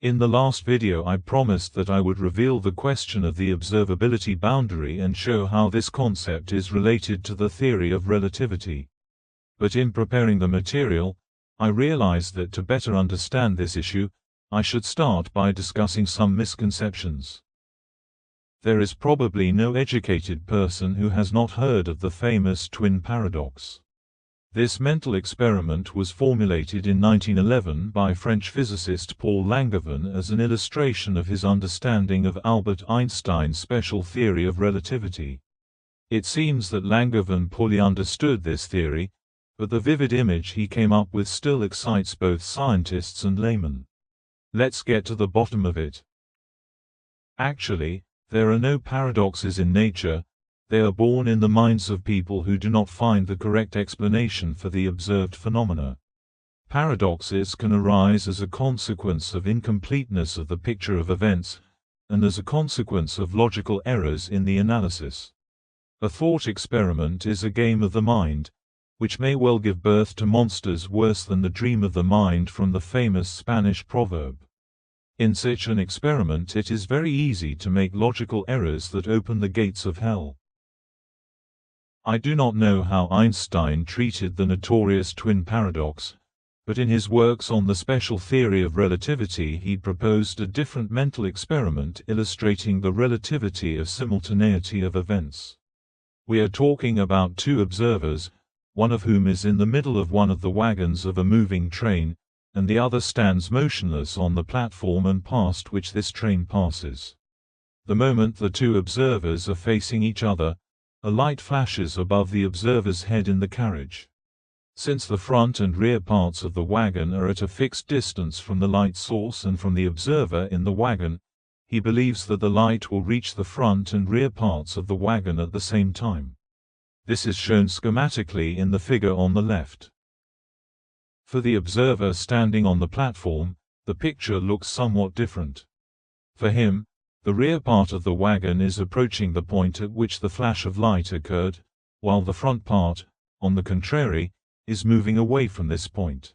In the last video I promised that I would reveal the question of the observability boundary and show how this concept is related to the theory of relativity. But in preparing the material, I realized that to better understand this issue, I should start by discussing some misconceptions. There is probably no educated person who has not heard of the famous twin paradox. This mental experiment was formulated in 1911 by French physicist Paul Langevin as an illustration of his understanding of Albert Einstein's special theory of relativity. It seems that Langevin poorly understood this theory, but the vivid image he came up with still excites both scientists and laymen. Let's get to the bottom of it. Actually, there are no paradoxes in nature. They are born in the minds of people who do not find the correct explanation for the observed phenomena. Paradoxes can arise as a consequence of incompleteness of the picture of events, and as a consequence of logical errors in the analysis. A thought experiment is a game of the mind, which may well give birth to monsters worse than the dream of the mind from the famous Spanish proverb. In such an experiment it is very easy to make logical errors that open the gates of hell. I do not know how Einstein treated the notorious twin paradox, but in his works on the special theory of relativity he proposed a different mental experiment illustrating the relativity of simultaneity of events. We are talking about two observers, one of whom is in the middle of one of the wagons of a moving train, and the other stands motionless on the platform and past which this train passes. The moment the two observers are facing each other, a light flashes above the observer's head in the carriage. Since the front and rear parts of the wagon are at a fixed distance from the light source and from the observer in the wagon, he believes that the light will reach the front and rear parts of the wagon at the same time. This is shown schematically in the figure on the left. For the observer standing on the platform, the picture looks somewhat different. For him, the rear part of the wagon is approaching the point at which the flash of light occurred, while the front part, on the contrary, is moving away from this point.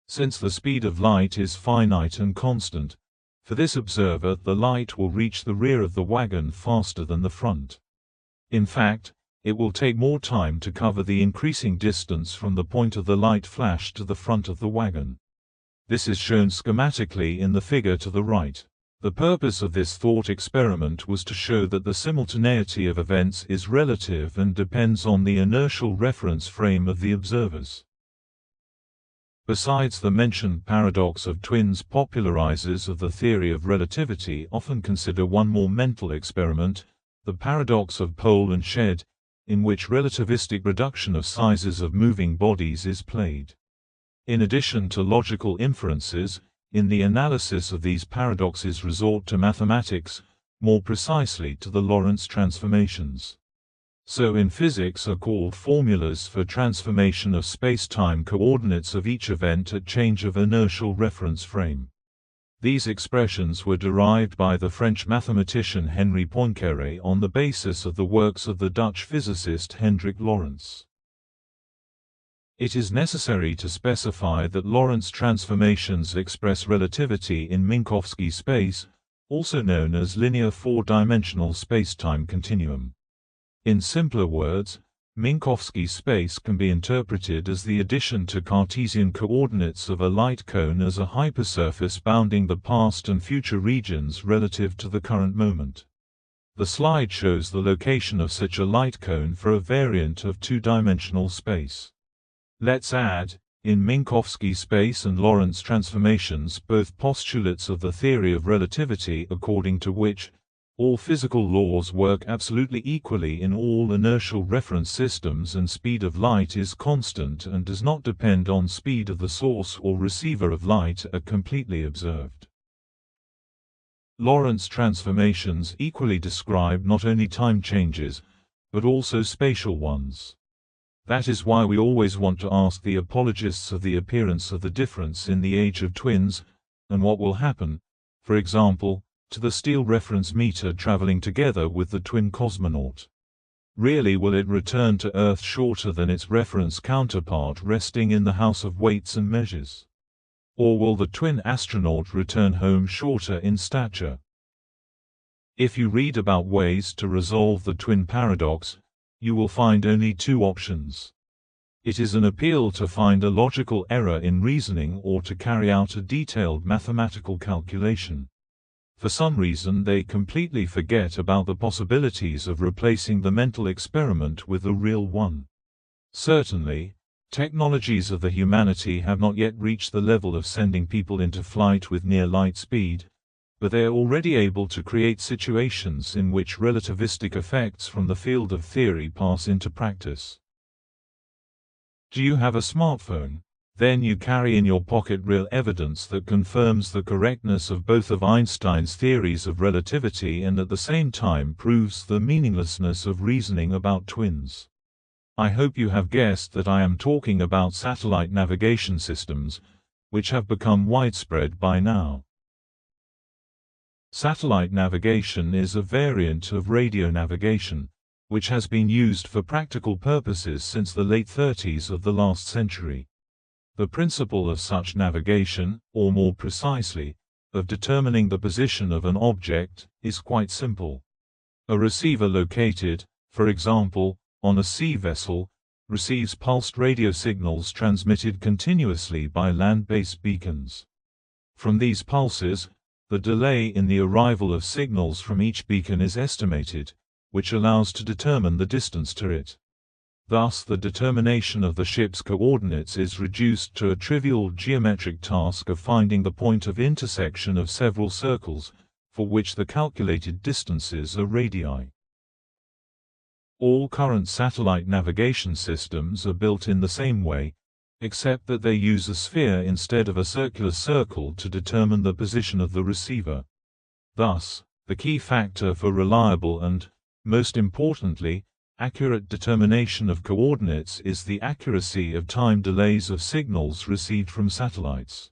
Since the speed of light is finite and constant, for this observer the light will reach the rear of the wagon faster than the front. In fact, it will take more time to cover the increasing distance from the point of the light flash to the front of the wagon. This is shown schematically in the figure to the right. The purpose of this thought experiment was to show that the simultaneity of events is relative and depends on the inertial reference frame of the observers. Besides the mentioned paradox of twins, popularizers of the theory of relativity often consider one more mental experiment, the paradox of Paul Langevin, in which relativistic reduction of sizes of moving bodies is played. In addition to logical inferences, in the analysis of these paradoxes resort to mathematics, more precisely to the Lorentz transformations. So in physics are called formulas for transformation of space-time coordinates of each event at change of inertial reference frame. These expressions were derived by the French mathematician Henri Poincaré on the basis of the works of the Dutch physicist Hendrik Lorentz. It is necessary to specify that Lorentz transformations express relativity in Minkowski space, also known as linear four-dimensional spacetime continuum. In simpler words, Minkowski space can be interpreted as the addition to Cartesian coordinates of a light cone as a hypersurface bounding the past and future regions relative to the current moment. The slide shows the location of such a light cone for a variant of two-dimensional space. Let's add, in Minkowski space and Lorentz transformations, both postulates of the theory of relativity according to which all physical laws work absolutely equally in all inertial reference systems and speed of light is constant and does not depend on speed of the source or receiver of light are completely observed. Lorentz transformations equally describe not only time changes, but also spatial ones. That is why we always want to ask the apologists of the appearance of the difference in the age of twins, and what will happen, for example, to the steel reference meter traveling together with the twin cosmonaut. Really, will it return to Earth shorter than its reference counterpart resting in the house of weights and measures? Or will the twin astronaut return home shorter in stature? If you read about ways to resolve the twin paradox, you will find only two options. It is an appeal to find a logical error in reasoning or to carry out a detailed mathematical calculation. For some reason they completely forget about the possibilities of replacing the mental experiment with a real one. Certainly, technologies of the humanity have not yet reached the level of sending people into flight with near light speed, but they are already able to create situations in which relativistic effects from the field of theory pass into practice. Do you have a smartphone? Then you carry in your pocket real evidence that confirms the correctness of both of Einstein's theories of relativity and at the same time proves the meaninglessness of reasoning about twins. I hope you have guessed that I am talking about satellite navigation systems, which have become widespread by now. Satellite navigation is a variant of radio navigation, which has been used for practical purposes since the late 30s of the last century. The principle of such navigation, or more precisely, of determining the position of an object, is quite simple. A receiver located, for example, on a sea vessel, receives pulsed radio signals transmitted continuously by land-based beacons. From these pulses, the delay in the arrival of signals from each beacon is estimated, which allows to determine the distance to it. Thus the determination of the ship's coordinates is reduced to a trivial geometric task of finding the point of intersection of several circles, for which the calculated distances are radii. All current satellite navigation systems are built in the same way, except that they use a sphere instead of a circular circle to determine the position of the receiver. Thus, the key factor for reliable and, most importantly, accurate determination of coordinates is the accuracy of time delays of signals received from satellites.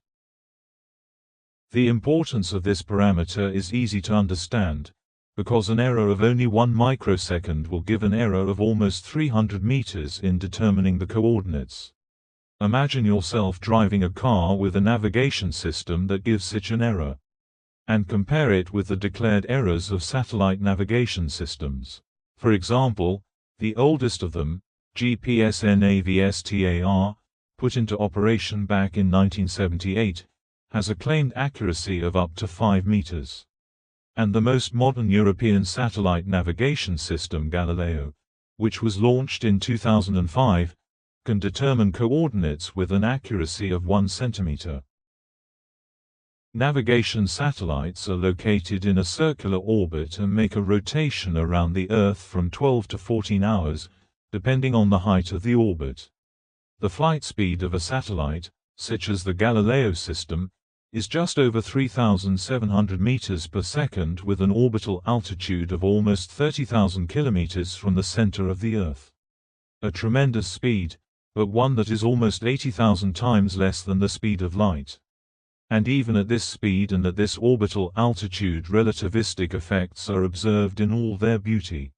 The importance of this parameter is easy to understand, because an error of only 1 microsecond will give an error of almost 300 meters in determining the coordinates. Imagine yourself driving a car with a navigation system that gives such an error, and compare it with the declared errors of satellite navigation systems. For example, the oldest of them, GPS-NAVSTAR, put into operation back in 1978, has a claimed accuracy of up to 5 meters. And the most modern European satellite navigation system, Galileo, which was launched in 2005, can determine coordinates with an accuracy of 1 centimeter. Navigation satellites are located in a circular orbit and make a rotation around the Earth from 12 to 14 hours, depending on the height of the orbit. The flight speed of a satellite, such as the Galileo system, is just over 3,700 meters per second with an orbital altitude of almost 30,000 kilometers from the center of the Earth. A tremendous speed, but one that is almost 80,000 times less than the speed of light. And even at this speed and at this orbital altitude, relativistic effects are observed in all their beauty.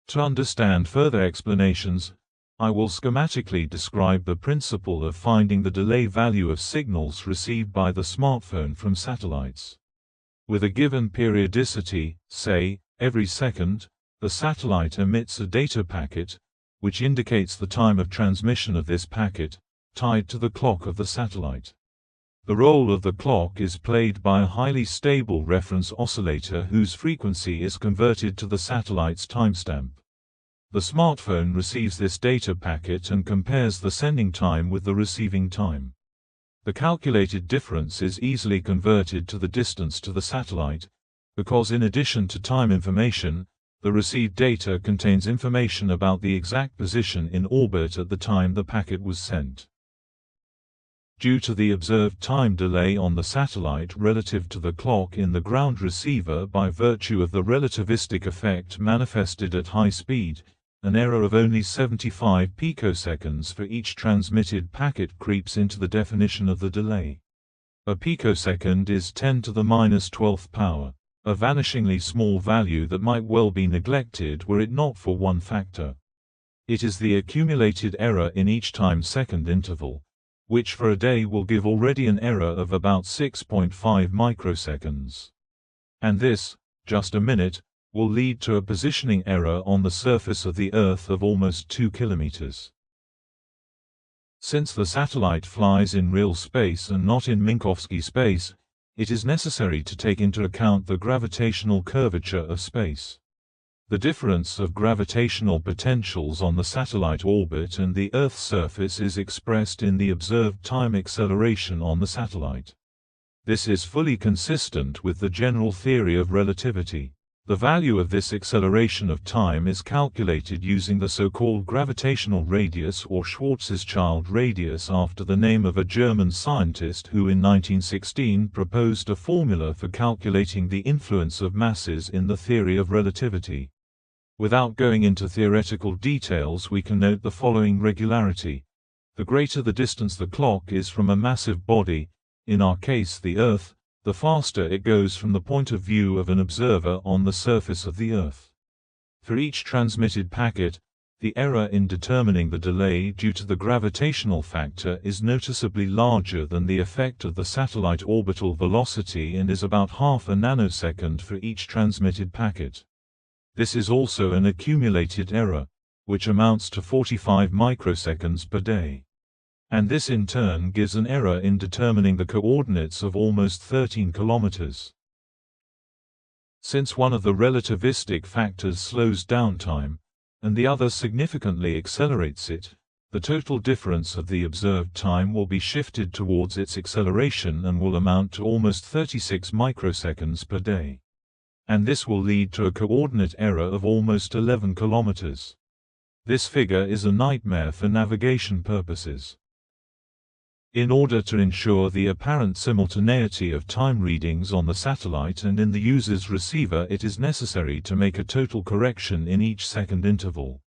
To understand further explanations, I will schematically describe the principle of finding the delay value of signals received by the smartphone from satellites. With a given periodicity, say, every second, the satellite emits a data packet, which indicates the time of transmission of this packet, tied to the clock of the satellite. The role of the clock is played by a highly stable reference oscillator whose frequency is converted to the satellite's timestamp. The smartphone receives this data packet and compares the sending time with the receiving time. The calculated difference is easily converted to the distance to the satellite, because in addition to time information, the received data contains information about the exact position in orbit at the time the packet was sent. Due to the observed time delay on the satellite relative to the clock in the ground receiver by virtue of the relativistic effect manifested at high speed, an error of only 75 picoseconds for each transmitted packet creeps into the definition of the delay. A picosecond is 10 to the minus 12th power, a vanishingly small value that might well be neglected were it not for one factor. It is the accumulated error in each time-second interval, which for a day will give already an error of about 6.5 microseconds. And this, just a minute, will lead to a positioning error on the surface of the Earth of almost 2 kilometers. Since the satellite flies in real space and not in Minkowski space, it is necessary to take into account the gravitational curvature of space. The difference of gravitational potentials on the satellite orbit and the Earth's surface is expressed in the observed time acceleration on the satellite. This is fully consistent with the general theory of relativity. The value of this acceleration of time is calculated using the so-called gravitational radius or Schwarzschild radius, after the name of a German scientist who in 1916 proposed a formula for calculating the influence of masses in the theory of relativity. Without going into theoretical details, we can note the following regularity. The greater the distance the clock is from a massive body, in our case the Earth, the faster it goes from the point of view of an observer on the surface of the Earth. For each transmitted packet, the error in determining the delay due to the gravitational factor is noticeably larger than the effect of the satellite orbital velocity and is about half a nanosecond for each transmitted packet. This is also an accumulated error, which amounts to 45 microseconds per day. And this in turn gives an error in determining the coordinates of almost 13 kilometers. Since one of the relativistic factors slows down time, and the other significantly accelerates it, the total difference of the observed time will be shifted towards its acceleration and will amount to almost 36 microseconds per day. And this will lead to a coordinate error of almost 11 kilometers. This figure is a nightmare for navigation purposes. In order to ensure the apparent simultaneity of time readings on the satellite and in the user's receiver, it is necessary to make a total correction in each second interval.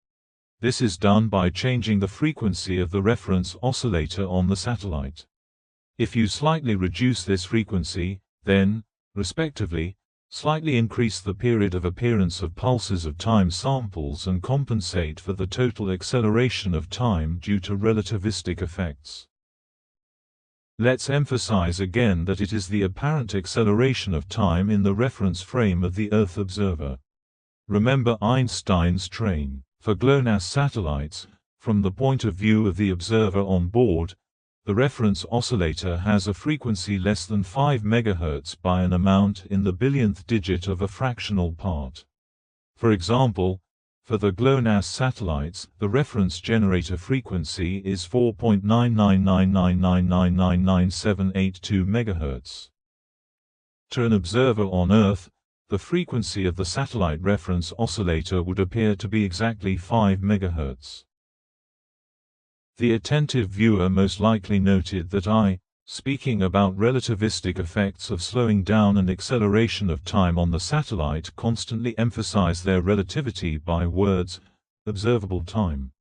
This is done by changing the frequency of the reference oscillator on the satellite. If you slightly reduce this frequency, then, respectively, slightly increase the period of appearance of pulses of time samples and compensate for the total acceleration of time due to relativistic effects. Let's emphasize again that it is the apparent acceleration of time in the reference frame of the Earth observer. Remember Einstein's train. For GLONASS satellites, from the point of view of the observer on board, the reference oscillator has a frequency less than 5 MHz by an amount in the billionth digit of a fractional part. For example, for the GLONASS satellites, the reference generator frequency is 4.99999999782 MHz. To an observer on Earth, the frequency of the satellite reference oscillator would appear to be exactly 5 MHz. The attentive viewer most likely noted that I, speaking about relativistic effects of slowing down and acceleration of time on the satellite, constantly emphasize their relativity by words, observable time.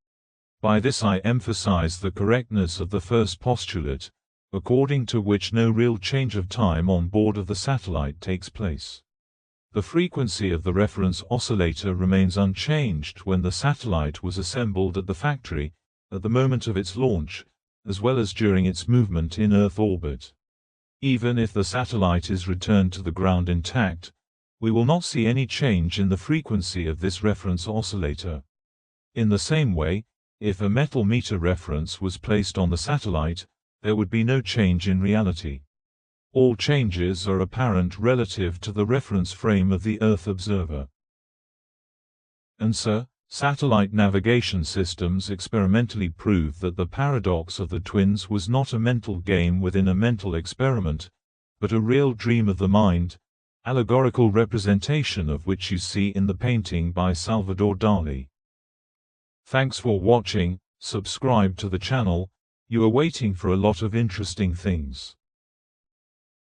By this I emphasize the correctness of the first postulate, according to which no real change of time on board of the satellite takes place. The frequency of the reference oscillator remains unchanged when the satellite was assembled at the factory, at the moment of its launch, as well as during its movement in Earth orbit. Even if the satellite is returned to the ground intact, we will not see any change in the frequency of this reference oscillator. In the same way, if a metal meter reference was placed on the satellite, there would be no change in reality. All changes are apparent relative to the reference frame of the Earth observer. And so, satellite navigation systems experimentally prove that the paradox of the twins was not a mental game within a mental experiment, but a real dream of the mind, allegorical representation of which you see in the painting by Salvador Dali. Thanks for watching. Subscribe to the channel. You are waiting for a lot of interesting things.